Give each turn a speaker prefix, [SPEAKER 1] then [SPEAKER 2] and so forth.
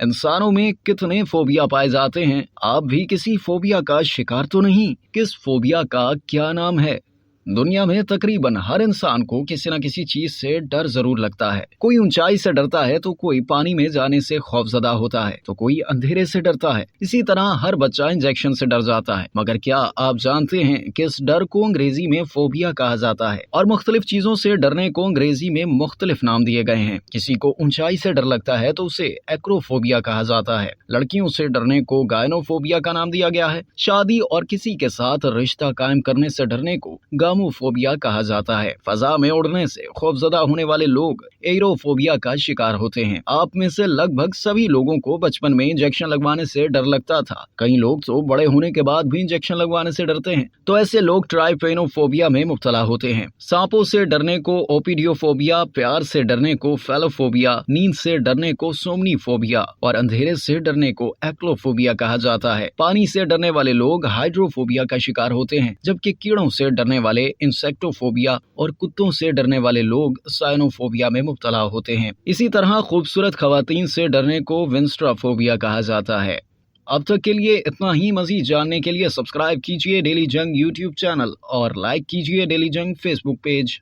[SPEAKER 1] इंसानों में कितने फोबिया पाए जाते हैं? आप भी किसी फोबिया का शिकार तो नहीं? किस फोबिया का क्या नाम है? दुनिया में तकरीबन हर इंसान को किसी न किसी चीज से डर जरूर लगता है। कोई ऊंचाई से डरता है तो कोई पानी में जाने से खौफजदा होता है तो कोई अंधेरे से डरता है। इसी तरह हर बच्चा इंजेक्शन से डर जाता है। मगर क्या आप जानते हैं कि इस डर को अंग्रेजी में फोबिया कहा जाता है और मुख्तलिफ चीजों से डरने को अंग्रेजी में मुख्तलिफ नाम दिए गए हैं। किसी को ऊंचाई से डर लगता है तो उसे एक्रोफोबिया कहा जाता है। लड़कियों से डरने को गायनोफोबिया का नाम दिया गया है। शादी और किसी के साथ रिश्ता कायम करने से डरने को गामोफोबिया कहा जाता है। फजा में उड़ने से खौफजदा होने वाले लोग एरोफोबिया का शिकार होते हैं। आप में से लगभग सभी लोगों को बचपन में इंजेक्शन लगवाने से डर लगता था। कई लोग तो बड़े होने के बाद भी इंजेक्शन लगवाने से डरते हैं। तो ऐसे लोग ट्राइपेनोफोबिया में मुब्तला होते हैं। सांपों से डरने को ओपिडियोफोबिया, प्यार से डरने को फेलोफोबिया, नींद से डरने को सोमनीफोबिया और अंधेरे से डरने को एक्लोफोबिया कहा जाता है। पानी से डरने वाले लोग हाइड्रोफोबिया का शिकार होते हैं, जबकि कीड़ों से डरने वाले इंसेक्टोफोबिया और कुत्तों से डरने वाले लोग साइनोफोबिया में मुब्तला होते हैं। इसी तरह खूबसूरत खवातीन से डरने को विंस्ट्राफोबिया कहा जाता है। अब तक के लिए इतना ही। मजीद जानने के लिए सब्सक्राइब कीजिए डेली जंग यूट्यूब चैनल और लाइक कीजिए डेली जंग फेसबुक पेज।